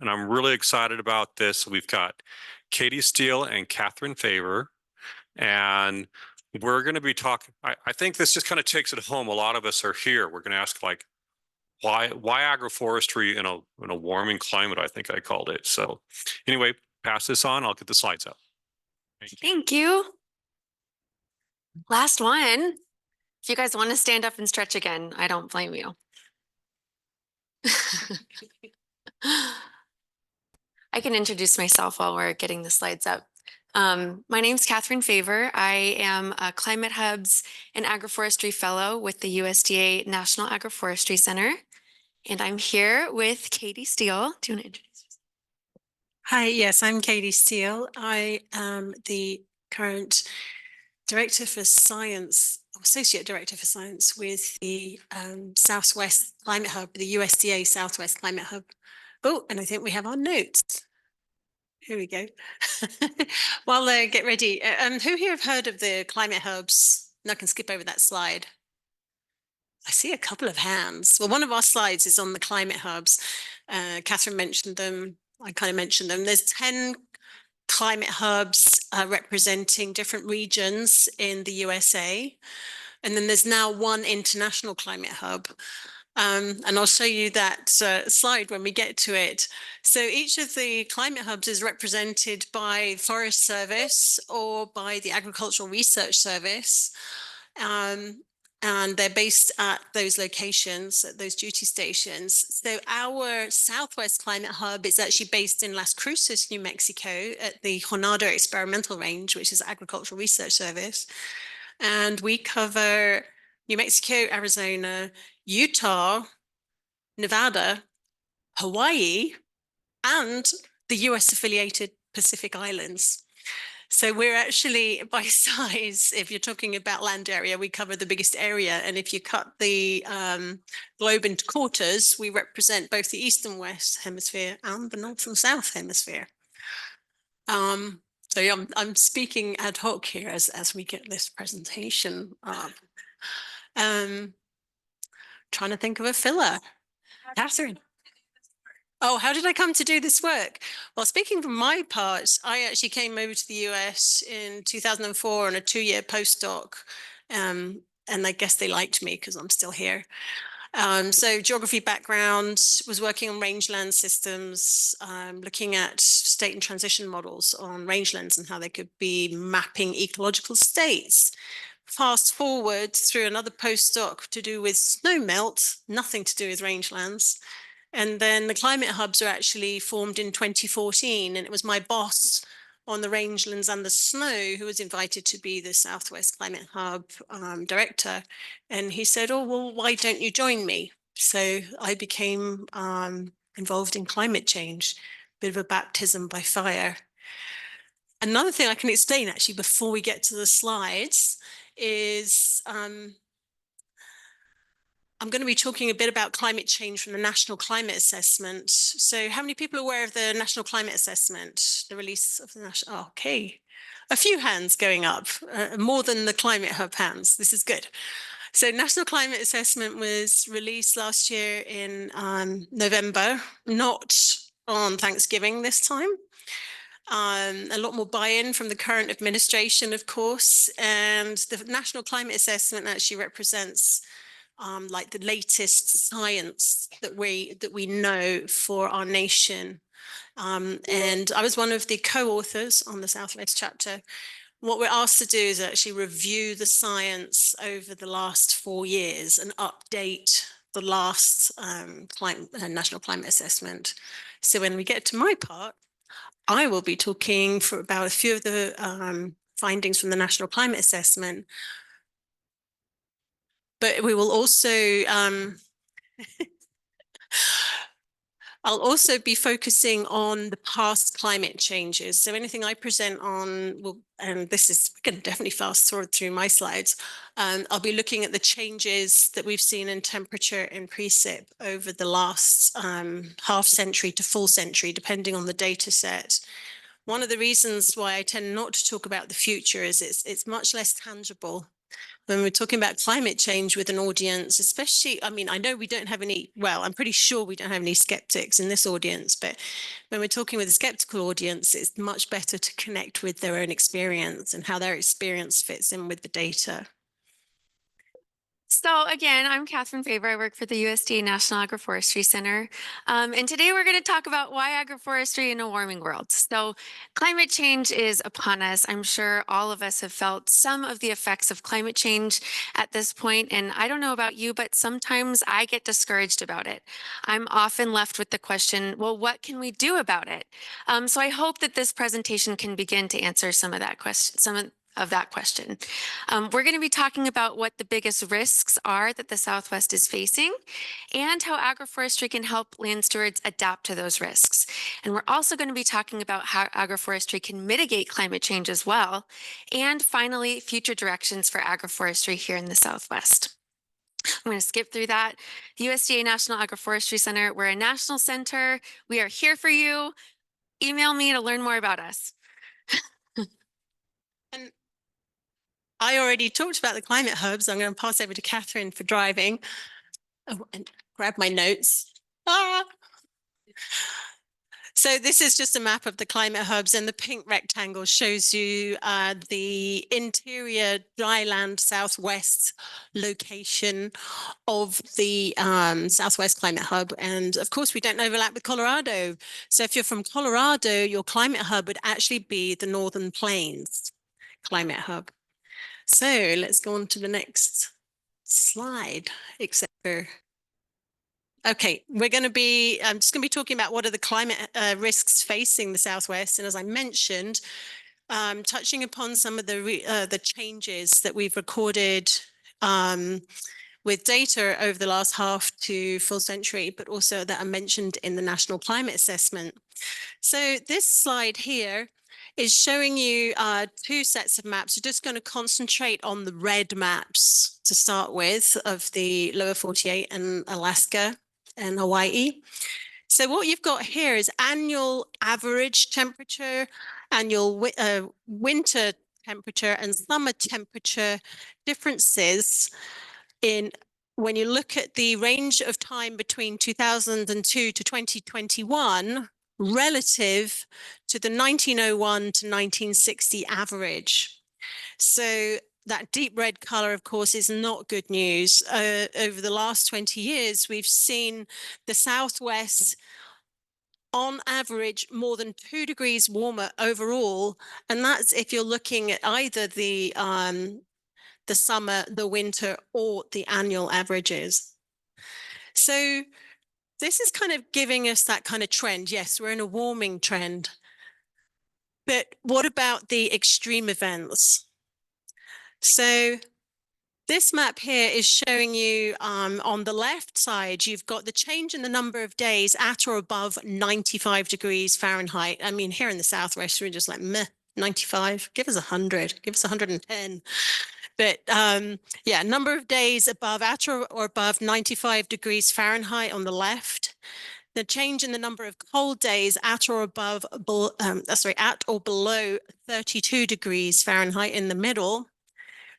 and I'm really excited about this. We've got Caitriana Steele and Katherine Favor, and we're going to be talking. I think this just kind of takes it home. A lot of us are here. We're going to ask, like, why agroforestry in a warming climate, I think I called it. So anyway, pass this on. I'll get the slides up. Thank you. Last one. If you guys want to stand up and stretch again, I don't blame you. I can introduce myself while we're getting the slides up. My name's Katherine Favor. I am a Climate Hubs and Agroforestry Fellow with the USDA National Agroforestry Center. And I'm here with Caitriana Steele. Do you want to introduce yourself? Hi, yes, I'm Caitriana Steele. I am the current Director for Science, Associate Director for Science with the Southwest Climate Hub, the USDA Southwest Climate Hub. Oh, and I think we have our notes. Here we go. While they get ready, who here have heard of the Climate Hubs? And I can skip over that slide. I see a couple of hands. Well, one of our slides is on the Climate Hubs. Katherine mentioned them. I kind of mentioned them. There's 10 climate hubs representing different regions in the USA. And then there's now one international climate hub. And I'll show you that slide when we get to it. So each of the climate hubs is represented by Forest Service or by the Agricultural Research Service. And they're based at those locations, at those duty stations. So our Southwest Climate Hub is actually based in Las Cruces, New Mexico, at the Jornada Experimental Range, which is Agricultural Research Service. And we cover New Mexico, Arizona, Utah, Nevada, Hawaii, and the US-affiliated Pacific Islands. So we're actually, by size, if you're talking about land area, we cover the biggest area. And if you cut the globe into quarters, we represent both the East and West hemisphere and the North and South hemisphere. So I'm speaking ad hoc here as we get this presentation up. Trying to think of a filler. Katherine. Oh, how did I come to do this work? Well, speaking from my part, I actually came over to the US in 2004 on a 2-year postdoc. And I guess they liked me because I'm still here. So geography background, was working on rangeland systems, looking at state and transition models on rangelands and how they could be mapping ecological states. Fast forward through another postdoc to do with snow melt, nothing to do with rangelands. And then the Climate Hubs are actually formed in 2014. And it was my boss on the rangelands and the snow who was invited to be the Southwest Climate Hub director. And he said, oh, well, why don't you join me? So I became involved in climate change, bit of a baptism by fire. Another thing I can explain actually before we get to the slides is I'm going to be talking a bit about climate change from the National Climate Assessment. So how many people are aware of the National Climate Assessment, the release of the national? Oh, okay, a few hands going up, more than the Climate Hub hands. This is good. So National Climate Assessment was released last year in November, not on Thanksgiving this time. A lot more buy-in from the current administration, of course, and the National Climate Assessment actually represents like the latest science that we know for our nation. And I was one of the co-authors on the Southwest chapter. What we're asked to do is actually review the science over the last 4 years and update the last National Climate Assessment. So when we get to my part, I will be talking for about a few of the findings from the National Climate Assessment. But we will also, I'll also be focusing on the past climate changes. So anything I present on, and this is, we can definitely fast forward through my slides. I'll be looking at the changes that we've seen in temperature and precip over the last half century to full century, depending on the data set. One of the reasons why I tend not to talk about the future is it's much less tangible. when we're talking about climate change with an audience, especially, I mean, I know we don't have any, well, I'm pretty sure we don't have any skeptics in this audience, but when we're talking with a skeptical audience, it's much better to connect with their own experience and how their experience fits in with the data. So again, I'm Katherine Favor. I work for the USDA National Agroforestry Center. And today we're going to talk about why agroforestry in a warming world. So climate change is upon us. I'm sure all of us have felt some of the effects of climate change at this point. And I don't know about you, but sometimes I get discouraged about it. I'm often left with the question, well, what can we do about it? So I hope that this presentation can begin to answer some of that question, we're going to be talking about what the biggest risks are that the Southwest is facing and how agroforestry can help land stewards adapt to those risks. And we're also going to be talking about how agroforestry can mitigate climate change as well. And finally, future directions for agroforestry here in the Southwest. I'm going to skip through that. The USDA National Agroforestry Center, we're a national center. We are here for you. Email me to learn more about us. And I already talked about the climate hubs. I'm going to pass over to Katherine for driving. Oh, and grab my notes. So this is just a map of the climate hubs, and the pink rectangle shows you the interior dryland Southwest location of the Southwest Climate Hub. And of course, we don't overlap with Colorado. So if you're from Colorado, your climate hub would actually be the Northern Plains Climate Hub. So let's go on to the next slide, except for, okay, I'm just going to be talking about what are the climate risks facing the Southwest. And as I mentioned, touching upon some of the changes that we've recorded with data over the last half to full century, but also that are mentioned in the National Climate Assessment. So this slide here is showing you two sets of maps. We're just going to concentrate on the red maps to start with of the lower 48 and Alaska and Hawaii. So what you've got here is annual average temperature, annual winter temperature and summer temperature differences in when you look at the range of time between 2002 to 2021 relative to the 1901 to 1960 average. So that deep red color, of course, is not good news. Over the last 20 years, we've seen the Southwest on average more than 2 degrees warmer overall. And that's if you're looking at either the summer, the winter, or the annual averages. So this is kind of giving us that kind of trend. Yes, we're in a warming trend. But what about the extreme events? So this map here is showing you on the left side, you've got the change in the number of days at or above 95 degrees Fahrenheit. I mean, here in the Southwest, we're just like, meh, 95, give us 100, give us 110. But yeah, number of days above at or above 95 degrees Fahrenheit on the left. The change in the number of cold days at or above, at or below 32 degrees Fahrenheit in the middle.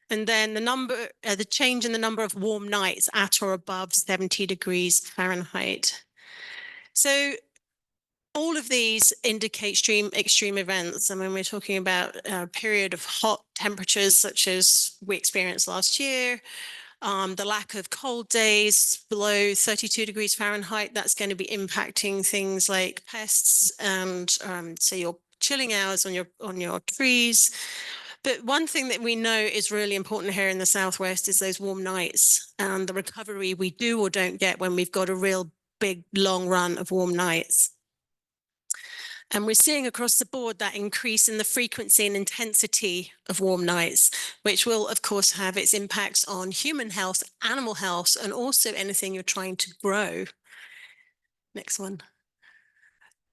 And then the change in the number of warm nights at or above 70 degrees Fahrenheit. So all of these indicate extreme events. And when we're talking about a period of hot temperatures, such as we experienced last year, the lack of cold days below 32 degrees Fahrenheit, that's going to be impacting things like pests and say your chilling hours on your trees. But one thing that we know is really important here in the Southwest is those warm nights and the recovery we do or don't get when we've got a real big long run of warm nights. And we're seeing across the board that increase in the frequency and intensity of warm nights, which will, of course, have its impacts on human health, animal health, and also anything you're trying to grow. Next one.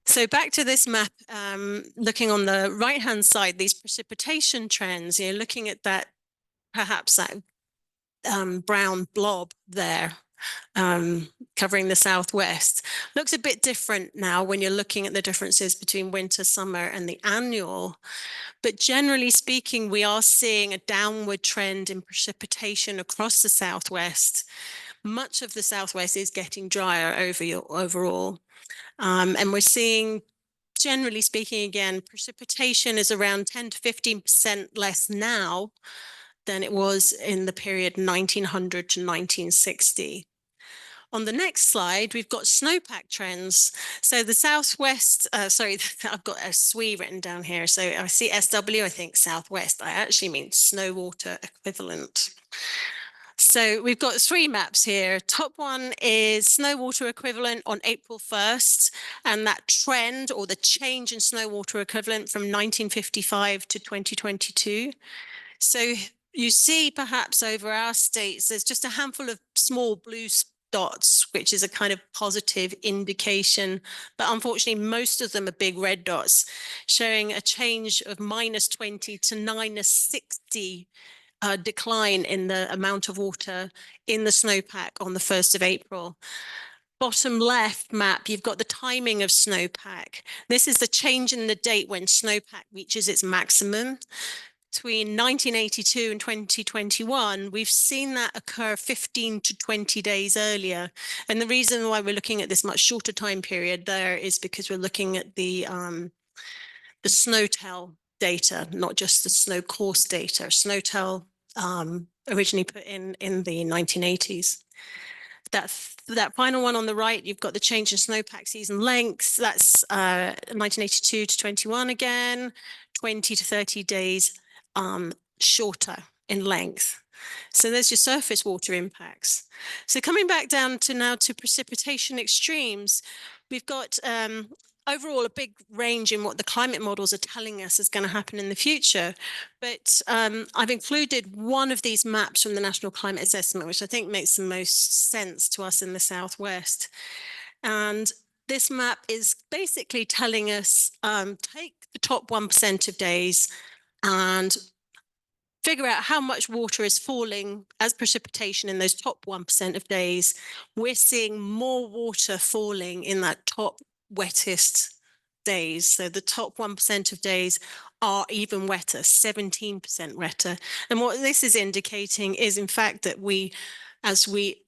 So back to this map, looking on the right-hand side, these precipitation trends, looking at that, perhaps that brown blob there covering the Southwest. Looks a bit different now when you're looking at the differences between winter, summer, and the annual. But generally speaking, we are seeing a downward trend in precipitation across the Southwest. Much of the Southwest is getting drier overall. And we're seeing, generally speaking, again, precipitation is around 10 to 15% less now than it was in the period 1900 to 1960. On the next slide, we've got snowpack trends. So the Southwest, sorry, I've got a SWE written down here. So I see SW, I think Southwest. I actually mean snow water equivalent. So we've got 3 maps here. Top one is snow water equivalent on April 1st, and that trend or the change in snow water equivalent from 1955 to 2022. So you see perhaps over our states, there's just a handful of small blue dots, which is a kind of positive indication. But unfortunately, most of them are big red dots, showing a change of -20 to -60 decline in the amount of water in the snowpack on the 1st of April. Bottom left map, you've got the timing of snowpack. This is the change in the date when snowpack reaches its maximum. Between 1982 and 2021, we've seen that occur 15 to 20 days earlier. And the reason why we're looking at this much shorter time period there is because we're looking at the SNOWTEL data, not just the snow course data. SNOWTEL originally put in the 1980s. That final one on the right, you've got the change in snowpack season length. That's 1982 to 21 again, 20 to 30 days shorter in length. So there's your surface water impacts. So coming back down to now to precipitation extremes, we've got overall a big range in what the climate models are telling us is going to happen in the future. But I've included one of these maps from the National Climate Assessment, which I think makes the most sense to us in the Southwest. And this map is basically telling us, take the top 1% of days and figure out how much water is falling as precipitation in those top 1% of days. We're seeing more water falling in that top wettest days. So the top 1% of days are even wetter, 17% wetter. And what this is indicating is, in fact, that we, as we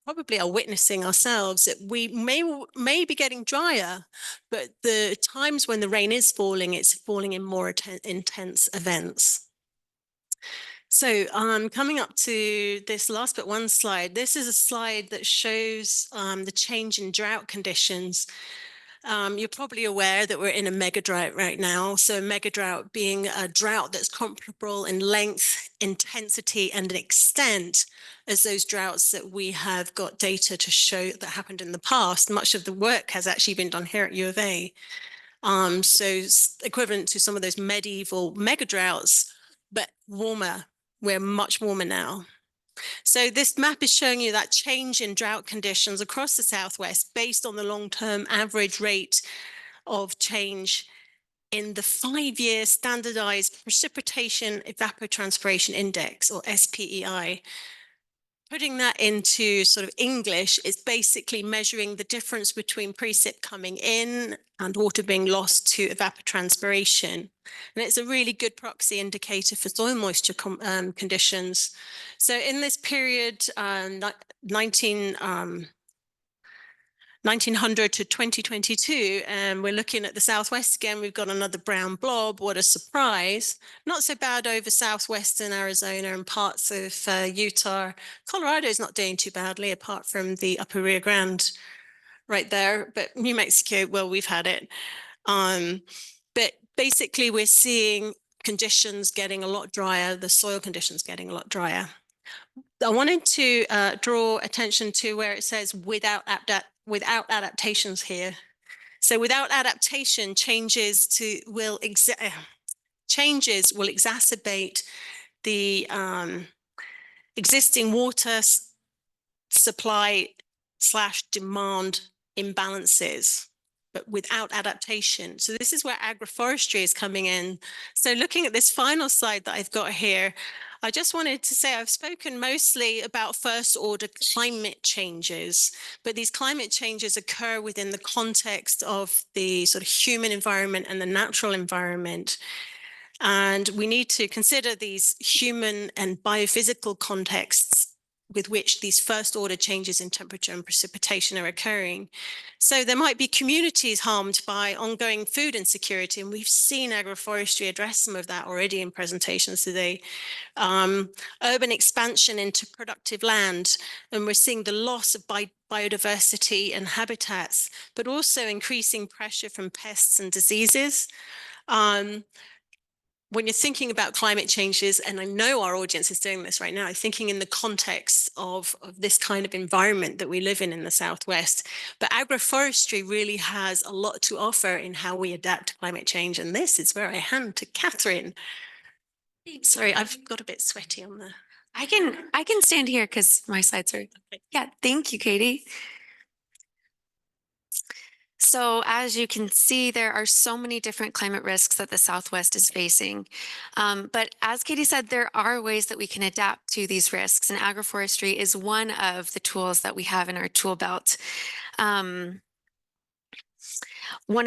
probably are witnessing ourselves, that we may be getting drier, but the times when the rain is falling, it's falling in more intense events. So coming up to this last but one slide, this is a slide that shows the change in drought conditions. You're probably aware that we're in a mega drought right now. So a mega drought being a drought that's comparable in length, intensity, and extent as those droughts that we have got data to show that happened in the past. Much of the work has actually been done here at U of A. So equivalent to some of those medieval mega droughts, but warmer. We're much warmer now. So this map is showing you that change in drought conditions across the Southwest based on the long-term average rate of change in the 5-year standardized precipitation evapotranspiration index, or SPEI. Putting that into sort of English, it's basically measuring the difference between precip coming in and water being lost to evapotranspiration. And it's a really good proxy indicator for soil moisture conditions. So in this period, 1900 to 2022, and we're looking at the Southwest again, we've got another brown blob. What a surprise. Not so bad over Southwestern Arizona and parts of Utah. Colorado's not doing too badly, apart from the upper Rio Grande right there. But New Mexico, well, we've had it. But basically, we're seeing conditions getting a lot drier, the soil conditions getting a lot drier. I wanted to draw attention to where it says without adaptations here. So without adaptation, changes will exacerbate the existing water supply / demand imbalances. but without adaptation. So this is where agroforestry is coming in. So looking at this final slide that I've got here, I just wanted to say I've spoken mostly about first order climate changes, but these climate changes occur within the context of the sort of human environment and the natural environment. And we need to consider these human and biophysical contexts with which these first order changes in temperature and precipitation are occurring. So there might be communities harmed by ongoing food insecurity, and we've seen agroforestry address some of that already in presentations today. Urban expansion into productive land, and we're seeing the loss of biodiversity and habitats, but also increasing pressure from pests and diseases. When you're thinking about climate changes, and I know our audience is doing this right now, thinking in the context of this kind of environment that we live in the Southwest, but agroforestry really has a lot to offer in how we adapt to climate change. And this is where I hand to Katherine. Sorry, I've got a bit sweaty on the. I can stand here because my slides are, yeah, thank you, Caiti. So as you can see, there are so many different climate risks that the Southwest is facing. But as Caiti said, there are ways that we can adapt to these risks, and agroforestry is one of the tools that we have in our tool belt. One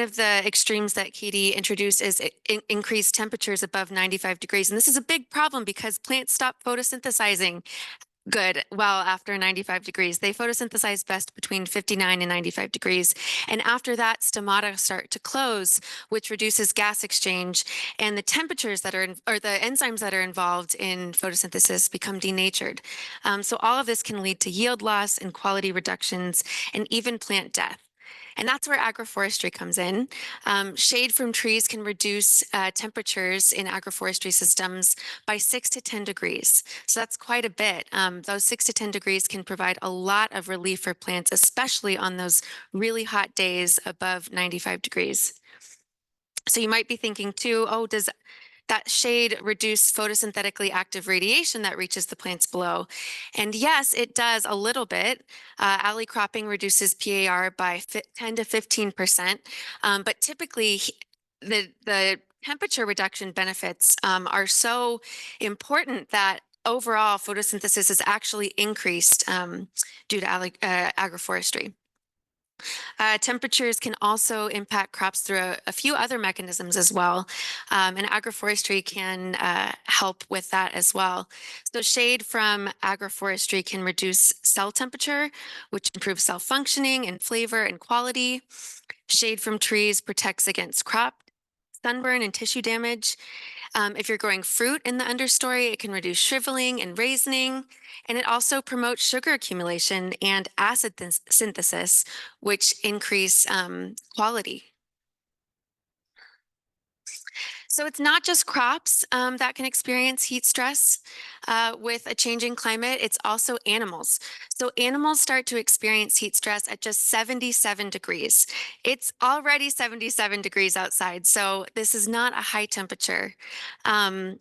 of the extremes that Caiti introduced is increased temperatures above 95 degrees. And this is a big problem because plants stop photosynthesizing well after 95 degrees. They photosynthesize best between 59 and 95 degrees. And after that, stomata start to close, which reduces gas exchange, and the temperatures that are, or the enzymes that are involved in photosynthesis become denatured. So all of this can lead to yield loss and quality reductions and even plant death. And that's where agroforestry comes in. Shade from trees can reduce temperatures in agroforestry systems by 6 to 10 degrees. So that's quite a bit. Those 6 to 10 degrees can provide a lot of relief for plants, especially on those really hot days above 95 degrees. So you might be thinking too, oh, does that shade reduce photosynthetically active radiation that reaches the plants below? And yes, it does a little bit. Alley cropping reduces PAR by 10 to 15%, but typically the temperature reduction benefits are so important that overall photosynthesis is actually increased due to agroforestry. Temperatures can also impact crops through a few other mechanisms as well, and agroforestry can help with that as well. So shade from agroforestry can reduce cell temperature, which improves cell functioning and flavor and quality. Shade from trees protects against crop sunburn and tissue damage. If you're growing fruit in the understory, it can reduce shriveling and raisening, and it also promotes sugar accumulation and acid synthesis, which increase quality. So it's not just crops that can experience heat stress with a changing climate, it's also animals. So animals start to experience heat stress at just 77 degrees. It's already 77 degrees outside, so this is not a high temperature. And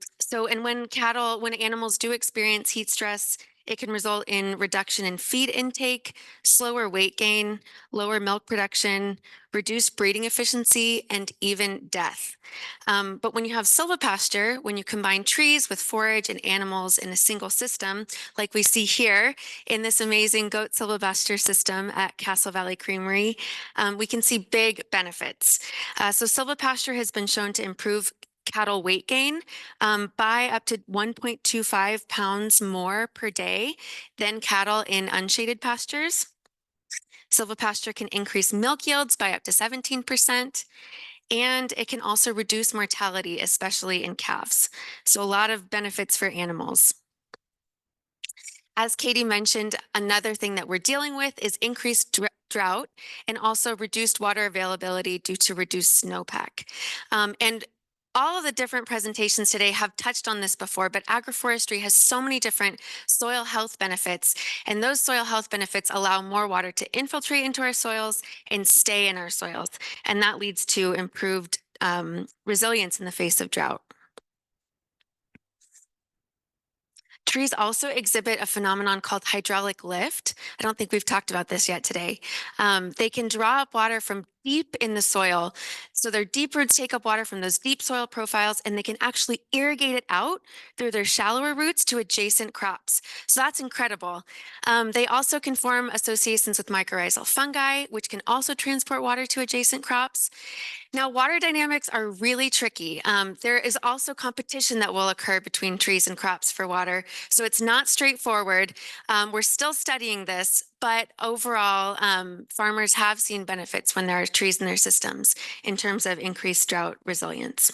when animals do experience heat stress, it can result in reduction in feed intake, slower weight gain, lower milk production, reduced breeding efficiency, and even death. But when you have silvopasture, when you combine trees with forage and animals in a single system, like we see here in this amazing goat silvopasture system at Castle Valley Creamery, we can see big benefits. So silvopasture has been shown to improve cattle weight gain by up to 1.25 pounds more per day than cattle in unshaded pastures. Silvopasture can increase milk yields by up to 17%, and it can also reduce mortality, especially in calves. So a lot of benefits for animals. As Caiti mentioned, another thing that we're dealing with is increased drought and also reduced water availability due to reduced snowpack. And all of the different presentations today have touched on this before, but agroforestry has so many different soil health benefits, and those soil health benefits allow more water to infiltrate into our soils and stay in our soils, and that leads to improved resilience in the face of drought. Trees also exhibit a phenomenon called hydraulic lift. I don't think we've talked about this yet today. They can draw up water from deep in the soil. So their deep roots take up water from those deep soil profiles, and they can actually irrigate it out through their shallower roots to adjacent crops. So that's incredible. They also can form associations with mycorrhizal fungi, which can also transport water to adjacent crops. Now, water dynamics are really tricky. There is also competition that will occur between trees and crops for water, so it's not straightforward. We're still studying this, but overall, farmers have seen benefits when there are trees in their systems in terms of increased drought resilience.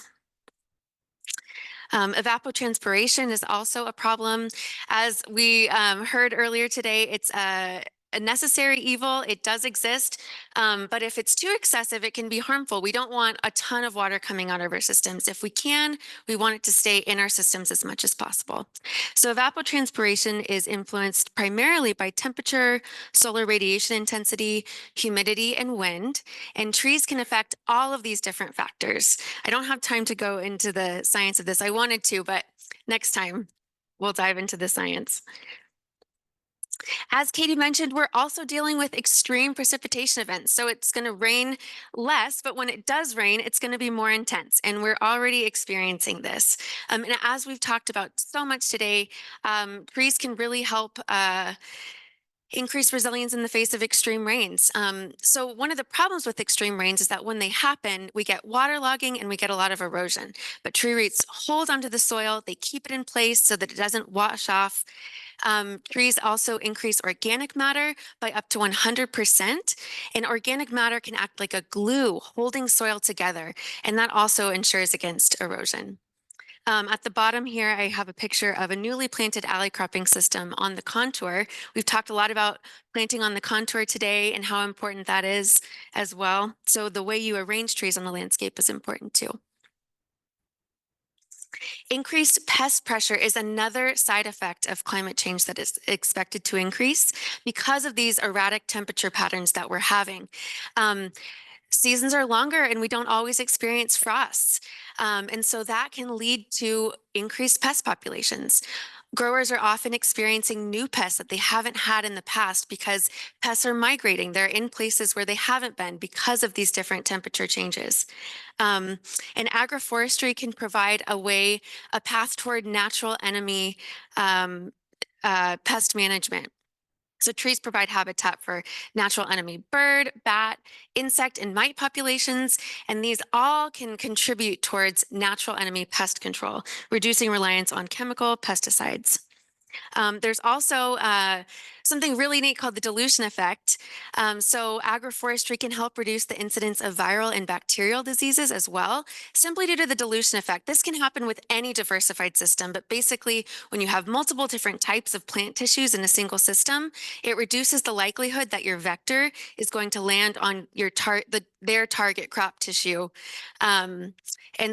Evapotranspiration is also a problem. As we heard earlier today, it's a necessary evil. It does exist, but if it's too excessive, it can be harmful. We don't want a ton of water coming out of our systems. If we can, we want it to stay in our systems as much as possible. So evapotranspiration is influenced primarily by temperature, solar radiation intensity, humidity, and wind, and trees can affect all of these different factors. I don't have time to go into the science of this. I wanted to, but next time we'll dive into the science. As Caiti mentioned, we're also dealing with extreme precipitation events. So it's going to rain less, but when it does rain, it's going to be more intense. And we're already experiencing this. And as we've talked about so much today, trees can really help increase resilience in the face of extreme rains. So one of the problems with extreme rains is that when they happen, we get waterlogging and we get a lot of erosion. But tree roots hold onto the soil, they keep it in place so that it doesn't wash off. Trees also increase organic matter by up to 100%, and organic matter can act like a glue holding soil together, and that also ensures against erosion. At the bottom here, I have a picture of a newly planted alley cropping system on the contour. We've talked a lot about planting on the contour today and how important that is as well. So the way you arrange trees on the landscape is important too. Increased pest pressure is another side effect of climate change that is expected to increase because of these erratic temperature patterns that we're having. Seasons are longer and we don't always experience frosts. And so that can lead to increased pest populations. Growers are often experiencing new pests that they haven't had in the past because pests are migrating. They're in places where they haven't been because of these different temperature changes. And agroforestry can provide a path toward natural enemy pest management. So trees provide habitat for natural enemy bird, bat, insect, and mite populations, and these all can contribute towards natural enemy pest control, reducing reliance on chemical pesticides. There's also something really neat called the dilution effect. So agroforestry can help reduce the incidence of viral and bacterial diseases as well, simply due to the dilution effect. This can happen with any diversified system, but basically when you have multiple different types of plant tissues in a single system, it reduces the likelihood that your vector is going to land on your their target crop tissue. And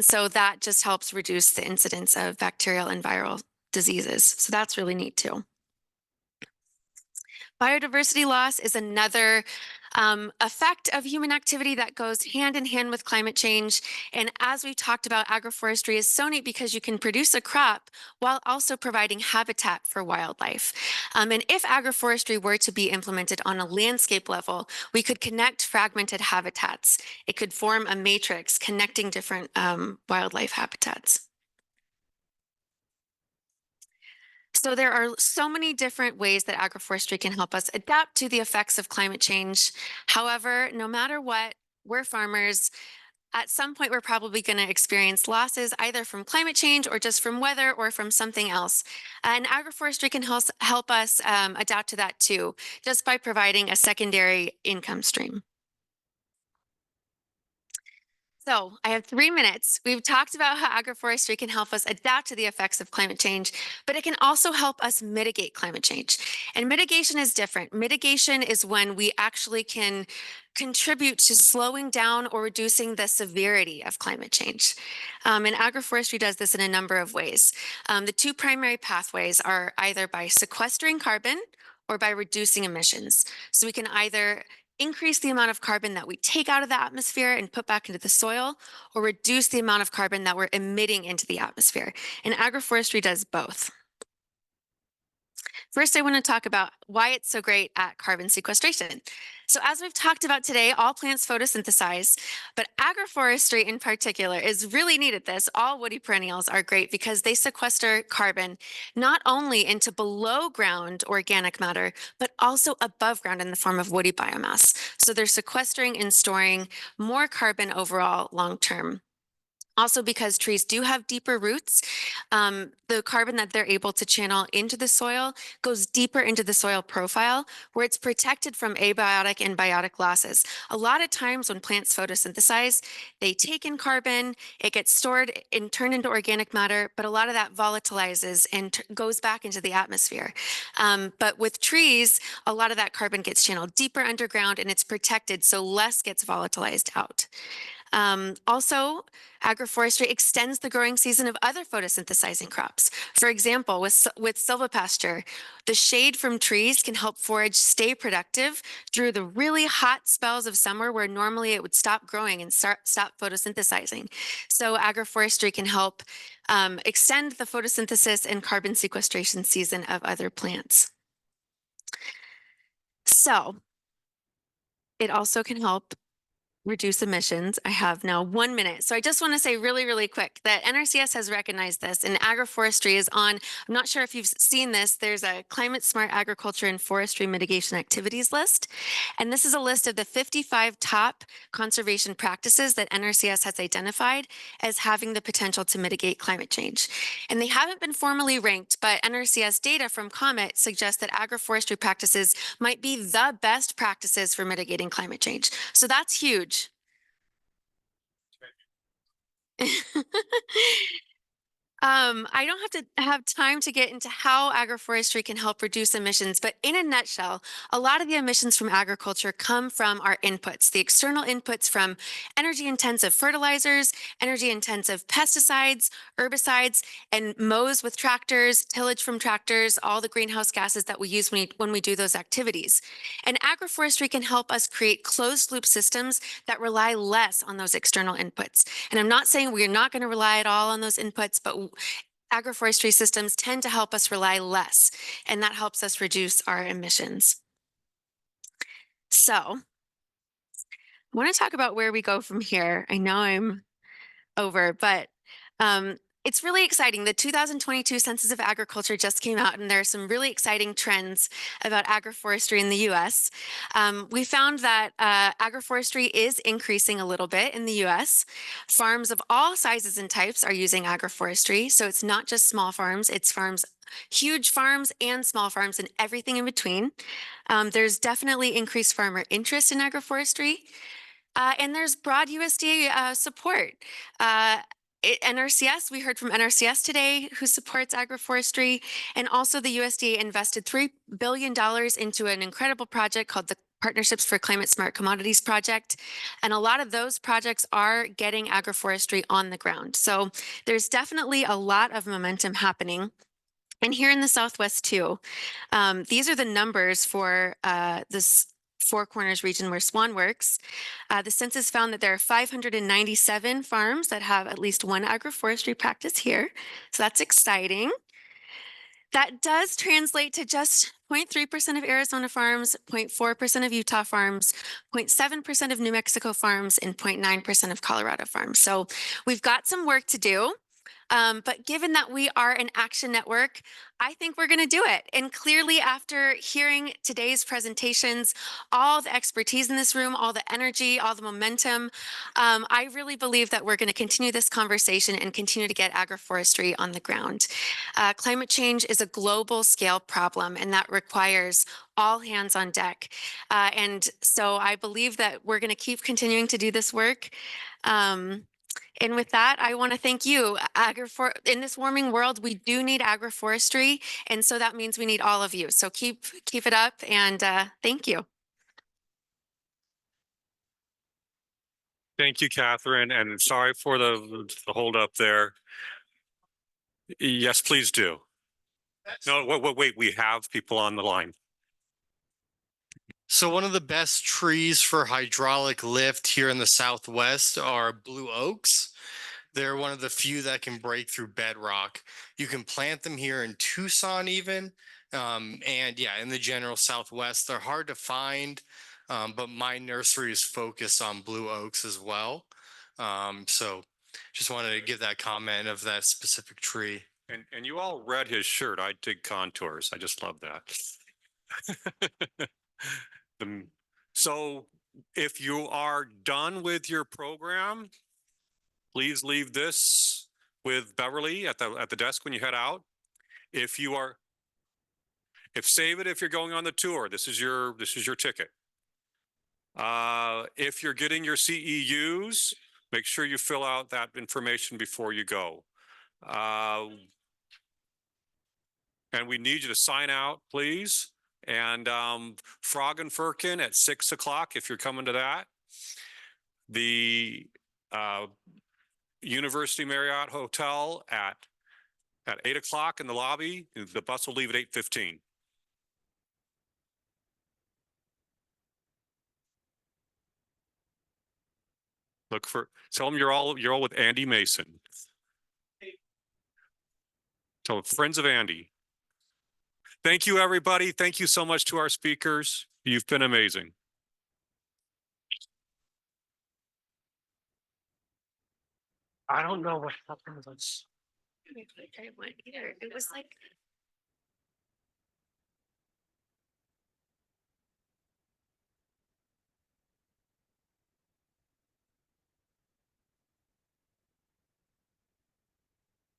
so that just helps reduce the incidence of bacterial and viral diseases. So that's really neat too. Biodiversity loss is another effect of human activity that goes hand in hand with climate change. And as we've talked about, agroforestry is so neat because you can produce a crop while also providing habitat for wildlife. And if agroforestry were to be implemented on a landscape level, we could connect fragmented habitats. It could form a matrix connecting different wildlife habitats. So there are so many different ways that agroforestry can help us adapt to the effects of climate change. However, no matter what, we're farmers. At some point, we're probably going to experience losses either from climate change or just from weather or from something else. And agroforestry can help us adapt to that too, just by providing a secondary income stream. So I have 3 minutes. We've talked about how agroforestry can help us adapt to the effects of climate change, but it can also help us mitigate climate change. And mitigation is different. Mitigation is when we actually can contribute to slowing down or reducing the severity of climate change. And agroforestry does this in a number of ways. The two primary pathways are either by sequestering carbon or by reducing emissions. So we can either increase the amount of carbon that we take out of the atmosphere and put back into the soil, or reduce the amount of carbon that we're emitting into the atmosphere. And agroforestry does both. First, I want to talk about why it's so great at carbon sequestration. So as we've talked about today, all plants photosynthesize, but agroforestry in particular is really neat at this. All woody perennials are great because they sequester carbon not only into below ground organic matter, but also above ground in the form of woody biomass. So they're sequestering and storing more carbon overall long term. Also, because trees do have deeper roots, the carbon that they're able to channel into the soil goes deeper into the soil profile where it's protected from abiotic and biotic losses. A lot of times when plants photosynthesize, they take in carbon, it gets stored and turned into organic matter, but a lot of that volatilizes and goes back into the atmosphere. But with trees, a lot of that carbon gets channeled deeper underground and it's protected, so less gets volatilized out. Also, agroforestry extends the growing season of other photosynthesizing crops. For example, with silvopasture, the shade from trees can help forage stay productive through the really hot spells of summer where normally it would stop growing and stop photosynthesizing. So agroforestry can help extend the photosynthesis and carbon sequestration season of other plants. So it also can help reduce emissions. I have now 1 minute. So I just want to say really quick that NRCS has recognized this and agroforestry is on, I'm not sure if you've seen this, there's a climate smart agriculture and forestry mitigation activities list. And this is a list of the 55 top conservation practices that NRCS has identified as having the potential to mitigate climate change. And they haven't been formally ranked, but NRCS data from COMET suggests that agroforestry practices might be the best practices for mitigating climate change. So that's huge. I don't have to have time to get into how agroforestry can help reduce emissions, but in a nutshell, a lot of the emissions from agriculture come from our inputs, the external inputs from energy-intensive fertilizers, energy-intensive pesticides, herbicides, and mows with tractors, tillage from tractors, all the greenhouse gases that we use when we do those activities. And agroforestry can help us create closed-loop systems that rely less on those external inputs. And I'm not saying we're not going to rely at all on those inputs, but agroforestry systems tend to help us rely less, and that helps us reduce our emissions. So I want to talk about where we go from here. I know I'm over, but it's really exciting. The 2022 Census of Agriculture just came out, and there are some really exciting trends about agroforestry in the US. We found that agroforestry is increasing a little bit in the US. Farms of all sizes and types are using agroforestry. So it's not just small farms, it's farms, huge farms and small farms and everything in between. There's definitely increased farmer interest in agroforestry. And there's broad USDA support. NRCS, we heard from NRCS today, who supports agroforestry, and also the USDA invested $3 billion into an incredible project called the Partnerships for Climate Smart Commodities Project. And a lot of those projects are getting agroforestry on the ground. So there's definitely a lot of momentum happening. And here in the Southwest too, these are the numbers for this Four Corners region where SWAAN works. The census found that there are 597 farms that have at least one agroforestry practice here. So that's exciting. That does translate to just 0.3% of Arizona farms, 0.4% of Utah farms, 0.7% of New Mexico farms, and 0.9% of Colorado farms. So we've got some work to do. But given that we are an action network, I think we're going to do it. And clearly, after hearing today's presentations, all the expertise in this room, all the energy, all the momentum, I really believe that we're going to continue this conversation and continue to get agroforestry on the ground. Climate change is a global scale problem, and that requires all hands on deck. And so I believe that we're going to keep continuing to do this work. And with that, I want to thank you. In this warming world, we do need agroforestry, and so that means we need all of you. So keep it up, and thank you. Thank you, Catherine, and sorry for the hold up there. Yes, please do. No, wait, we have people on the line. So one of the best trees for hydraulic lift here in the Southwest are blue oaks. They're one of the few that can break through bedrock. You can plant them here in Tucson even, And yeah, in the general Southwest, they're hard to find, but my nursery is focused on blue oaks as well. So just wanted to give that comment of that specific tree. And you all read his shirt. I dig contours. I just love that. So if you are done with your program, please leave this with Beverly at the desk when you head out. Save it if you're going on the tour. This is your ticket. If you're getting your CEUs, make sure you fill out that information before you go. And we need you to sign out, please. And Frog and Firkin at 6 o'clock, if you're coming to that. The University Marriott Hotel at 8 o'clock in the lobby. The bus will leave at 8:15. Tell them you're all with Andy Mason. Tell them friends of Andy. Thank you, everybody. Thank you so much to our speakers. You've been amazing. I don't know what happened. I went either. It was like.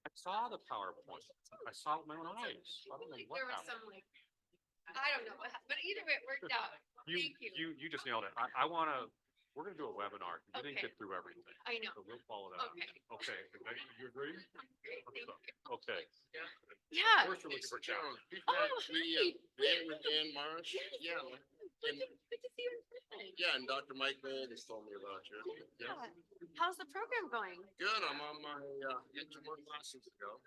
I saw the PowerPoint. I saw it with my own eyes. I don't know what happened. I don't know what happened, but either way it worked out. Thank you. You just nailed it. We're gonna do a webinar. We didn't get through everything. I know. So we'll follow that. Okay. Okay. You agree? Great, thank you. Okay. Yeah. Of course you're looking for challenge. Dan Marsh. Yeah. Good to see you in person. Yeah, and Dr. Mike Gold has told me about you. Yeah. How's the program going? Good. I'm on my get to more classes to go.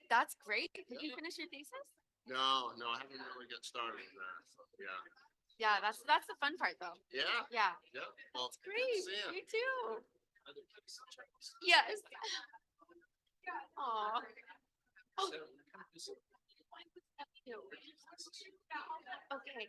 That's great. Did you finish your thesis? No, I haven't really got started with that. So, yeah. Yeah, that's the fun part though. Yeah. Yeah. Yeah. Well, That's great. see ya. You too. Yes. Aw. Oh. Okay.